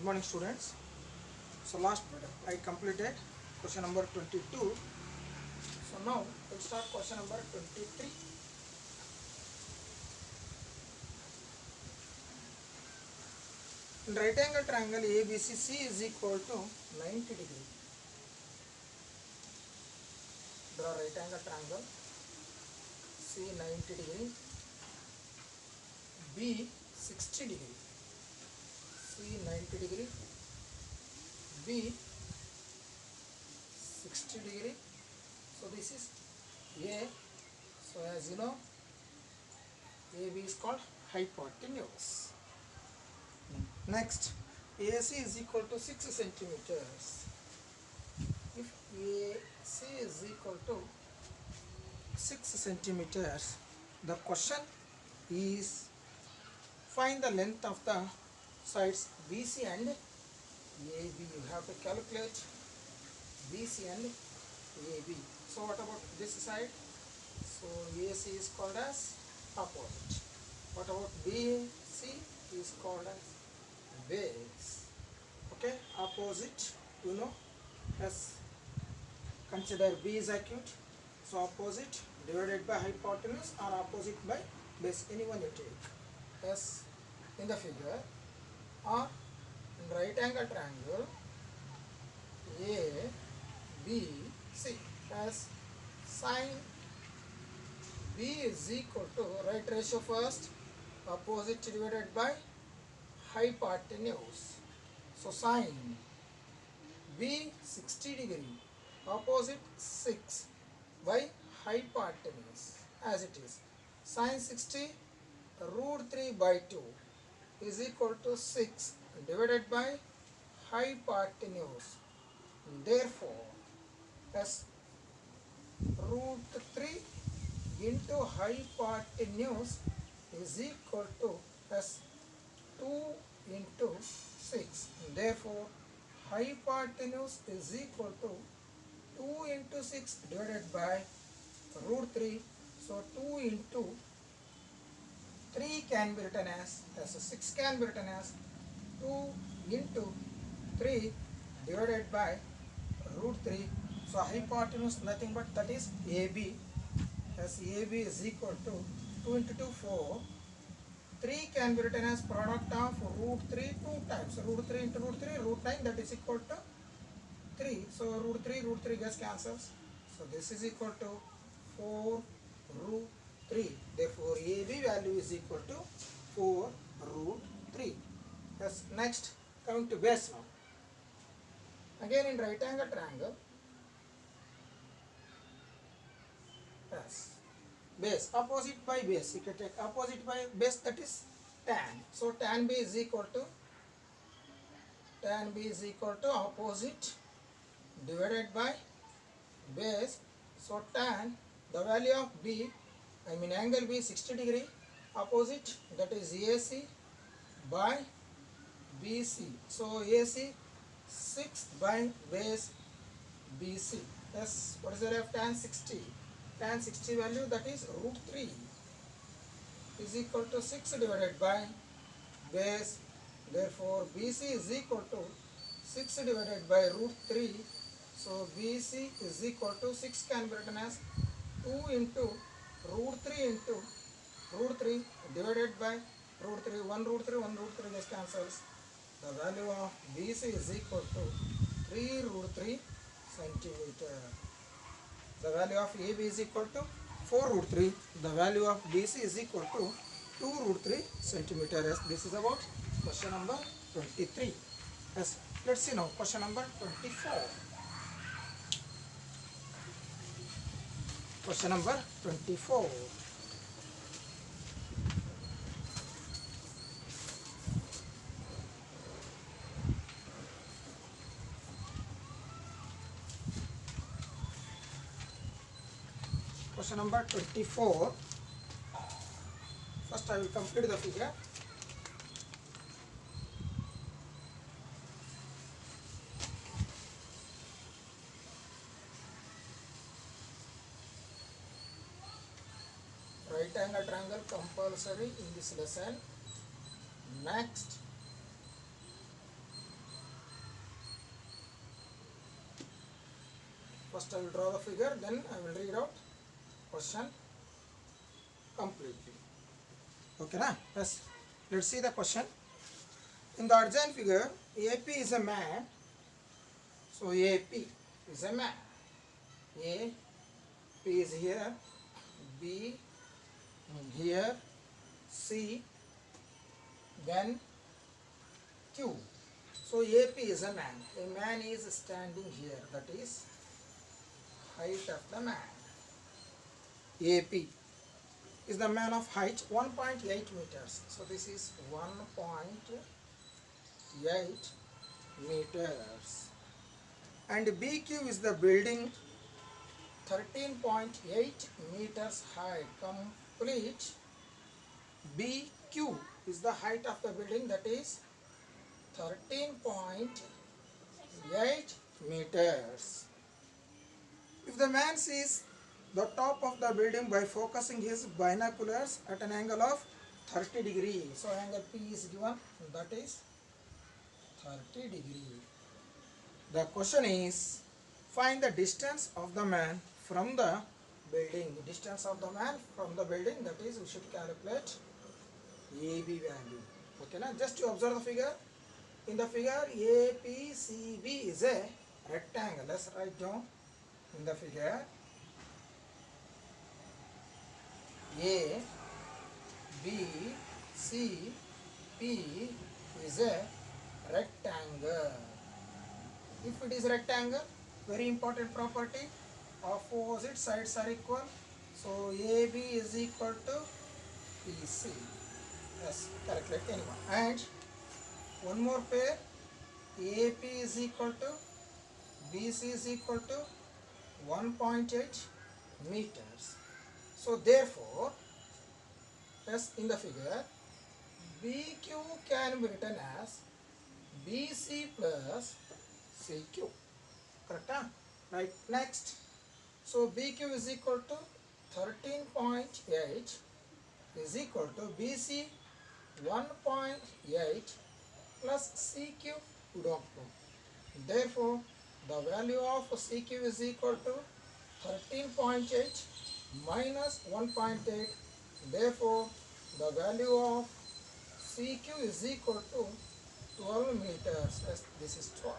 morning students. So last part I completed question number 22. So now we'll start question number 23. In right angle triangle ABCC is equal to 90 degree. Draw right angle triangle C 90 degree, B 60 degree, C 90 degree, B 60 degree. So this is A. So as you know, AB is called hypotenuse. Next, AC is equal to 6 centimeters. If AC is equal to 6 centimeters, the question is find the length of the sides BC and AB. You have to calculate BC and AB. So what about this side? So AC is called as opposite. What about BC is called as base. Okay, opposite, you know, as consider B is acute. So opposite divided by hypotenuse or opposite by base, anyone you take. As in the figure, or in right angle triangle A, B, C, as sine B is equal to, right ratio first, opposite divided by hypotenuse. So sine B 60 degree, opposite 6 by hypotenuse, as it is. Sine 60 root 3 by 2 is equal to 6 divided by hypotenuse. Therefore, as root 3 into hypotenuse is equal to as 2 into 6. Therefore, hypotenuse is equal to 2 into 6 divided by root 3. So 2 into 3 can be written as 6 can be written as 2 into 3 divided by root 3. So hypotenuse nothing but that is AB, as AB is equal to 2 into 2 4. 3 can be written as product of root 3 2 times. Root 3 into root 3, root 9, that is equal to 3. So root 3 gets cancels. So this is equal to 4 root 3. Therefore AB value is equal to 4 root 3. Yes, next coming to base now. Again in right angle triangle, yes, base, opposite by base. You can take opposite by base, that is tan. So tan B is equal to opposite divided by base. So tan, the value of B, I mean angle B 60 degree, opposite that is AC by BC. So AC 6 by base BC. Yes, what is the value of tan 60? Tan 60 value, that is root 3 is equal to 6 divided by base. Therefore BC is equal to 6 divided by root 3. So BC is equal to 6 can be written as 2 into root 3 into root 3 divided by root 3. 1 root 3 just cancels. The value of BC is equal to 3 root 3 centimeter. The value of AB is equal to 4 root 3. The value of BC is equal to 2 root 3 centimeter. Yes, this is about question number 23. Yes, let's see now question number 24. Question number 24. Question number 24. First I will complete the figure. Right angle triangle compulsory in this lesson. Next, first I will draw the figure, then I will read out question completely. Okay, na? Yes. Let's see the question. In the adjoint figure, AP is a man. So AP is a man. A, P is here, B here, C, then Q. So AP is a man. A man is standing here. That is height of the man. AP is the man of height 1.8 meters. So this is 1.8 meters. And BQ is the building 13.8 meters high. Complete BQ is the height of the building, that is 13.8 meters. If the man sees the top of the building by focusing his binoculars at an angle of 30 degrees. So angle P is given, that is 30 degrees. The question is, find the distance of the man from the building. The distance of the man from the building, that is we should calculate AB value. Okay, now just to observe the figure. In the figure, APCB is a rectangle. Let's write down in the figure. A, B, C, P is a rectangle. If it is rectangle, very important property, opposite sides are equal. So AB is equal to PC. Yes, calculate anyone. And one more pair, AP is equal to BC is equal to 1.8 meters. So therefore, as in the figure, BQ can be written as BC plus CQ. Correct? Huh? Right. Next. So BQ is equal to 13.8 is equal to BC 1.8 plus CQ we don't know. Therefore, the value of CQ is equal to 13.8 minus 1.8. Therefore, the value of CQ is equal to 12 meters. Yes, this is 12.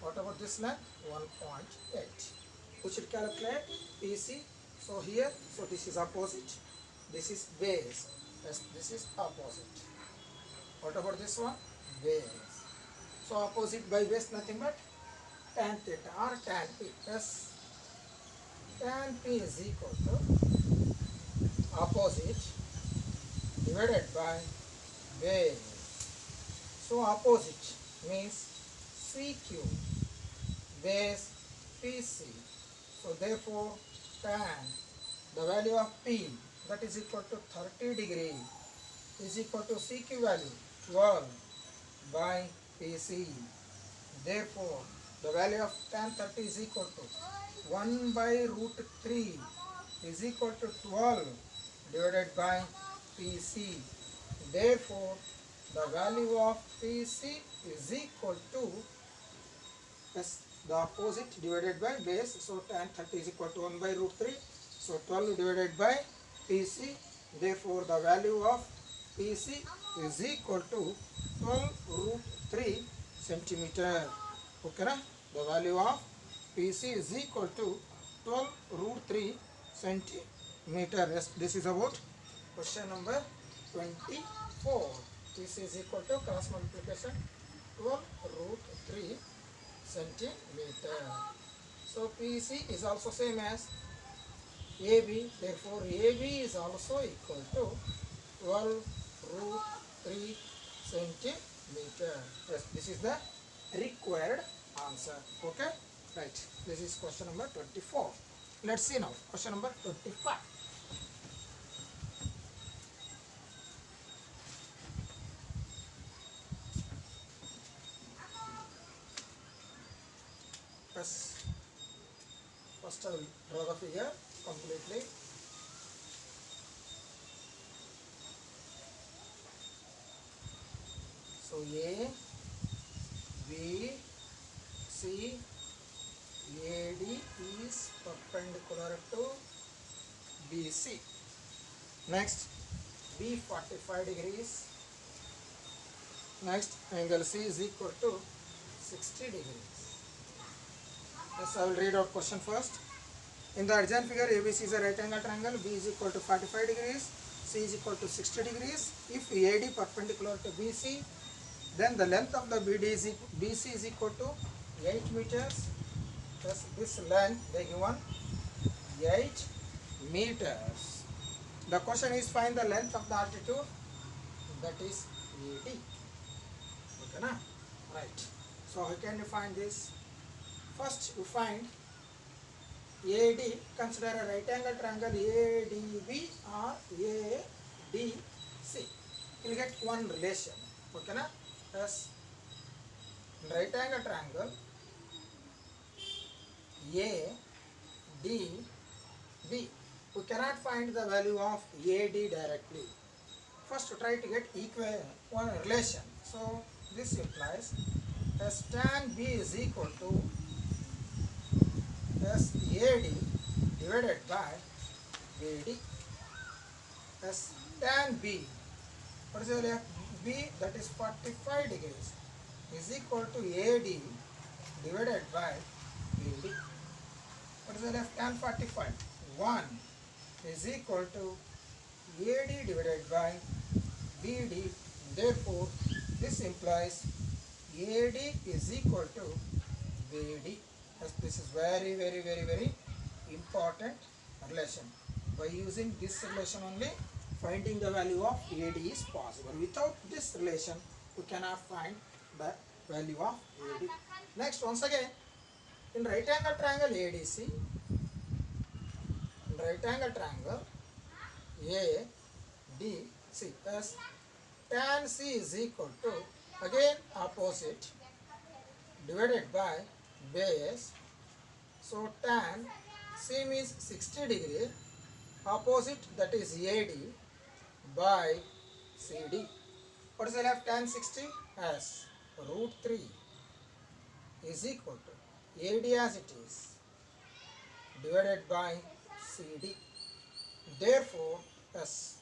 What about this length? 1.8. We should calculate PC. So here, so this is opposite. This is base. Yes, this is opposite. What about this one? Base. So opposite by base nothing but tan theta or tan P. Yes, tan P is equal to opposite divided by base. So opposite means CQ, base PC. So therefore tan, the value of P, that is equal to 30 degree, is equal to CQ value 12 by PC. Therefore the value of tan 30 is equal to 1 by root 3 is equal to 12 divided by PC. Therefore the value of PC is equal to, yes, the opposite divided by base. So tan 30 is equal to 1 by root 3. So 12 divided by PC. Therefore the value of PC is equal to 12 root 3 centimeter. Okay, na? The value of PC is equal to 12 root 3 centimeter. Yes, this is about question number 24. PC is equal to cross multiplication 12 root 3 centimeter. So PC is also same as AB. Therefore AB is also equal to 12 root 3 centimeter. Yes, this is the required answer. Okay, right. This is question number 24. Let's see now question number 25. Yes, first I will draw the figure completely. So A, B, C, AD, BC. Next, B 45 degrees. Next, angle C is equal to 60 degrees. Yes, I will read out question first. In the adjoint figure, ABC is a right angle triangle. B is equal to 45 degrees. C is equal to 60 degrees. If AD perpendicular to BC, then the length of the BC is equal to 8 meters. Thus, this length they given 8 meters. The question is find the length of the altitude, that is AD. Okay, na? Right. So how can you find this? First you find AD, consider a right angle triangle ADB or ADC. You will get one relation. Okay, na? Thus, in right angle triangle ADB, we cannot find the value of AD directly. First try to get one relation. So this implies as tan B is equal to as AD divided by BD. As tan B, what is the value of B, that is 45 degrees, is equal to AD divided by BD. What is the value of tan 45? 1 is equal to AD divided by BD. Therefore, this implies AD is equal to BD. As this is very important relation. By using this relation only, finding the value of AD is possible. Without this relation, we cannot find the value of AD. Next, once again, in right angle triangle ADC, in right angle triangle ADC, as tan C is equal to, again opposite, divided by base. So tan C means 60 degree, opposite, that is AD by CD. What is the left tan 60? As root 3 is equal to AD as it is divided by CD. Therefore, as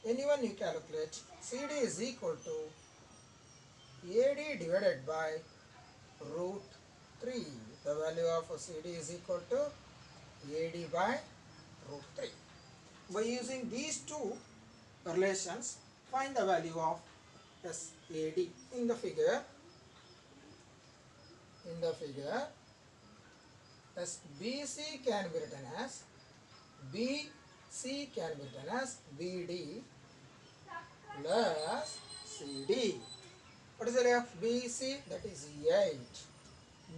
anyone you calculate, CD is equal to AD divided by root 3. The value of CD is equal to AD by root 3. By using these two relations, find the value of SAD. In the figure, as BC can be written as BD plus CD. What is the value of BC? That is 8.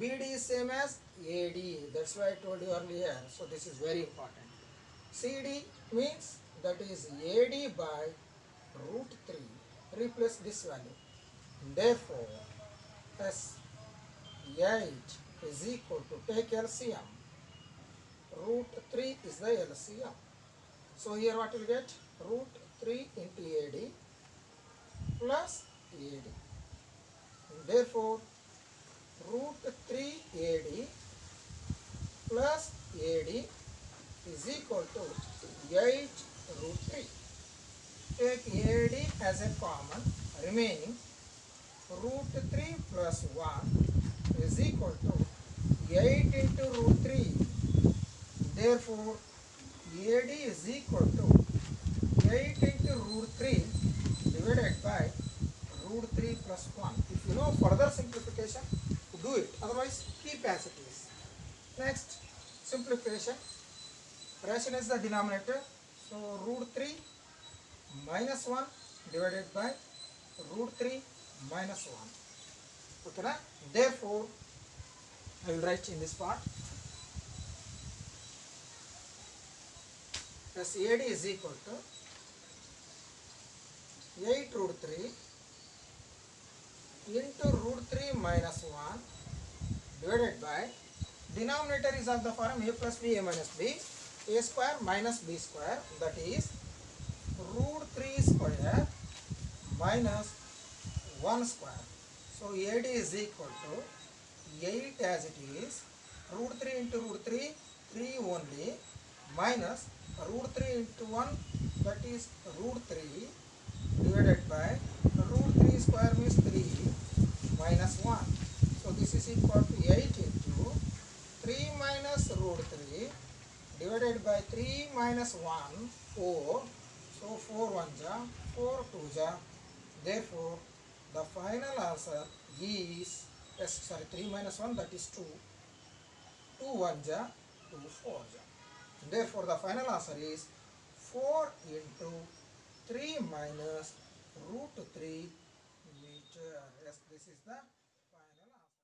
BD is same as AD. That's why I told you earlier. So this is very important. CD means that is AD by root 3. Replace this value. Therefore, as 8 is equal to, take LCM. Root 3 is the LCM. So here what will get? Root 3 into AD plus AD. Therefore, root 3 AD plus AD is equal to 8 root 3. Take AD as a common, remaining root 3 plus 1 is equal to 8 into root 3. Therefore, AD is equal to 8 into root 3 divided by root 3 plus 1. If you know further simplification, do it. Otherwise, keep as it is. Next, simplification. Fraction is the denominator. So, root 3 minus 1 divided by root 3 minus 1. Okay, na? Therefore, I will write in this part. As AD is equal to 8 root 3 into root 3 minus 1 divided by, denominator is of the form a plus b, a minus b, a square minus b square, that is root 3 square minus 1 square. So AD is equal to 8 as it is, root 3 into root 3, 3 only, minus root 3 into 1, that is root 3 divided by root 3 square means 3 minus 1. So this is equal to 8 into 3 minus root 3 divided by 3 minus 1, 4. So 4 1 ja, 4 2 ja. Therefore, the final answer is, yes, sorry, 3 minus 1, that is 2. 2 1 ja, 2 4 ja. Therefore, the final answer is 4 into 3 minus root 3 meter. Yes, this is the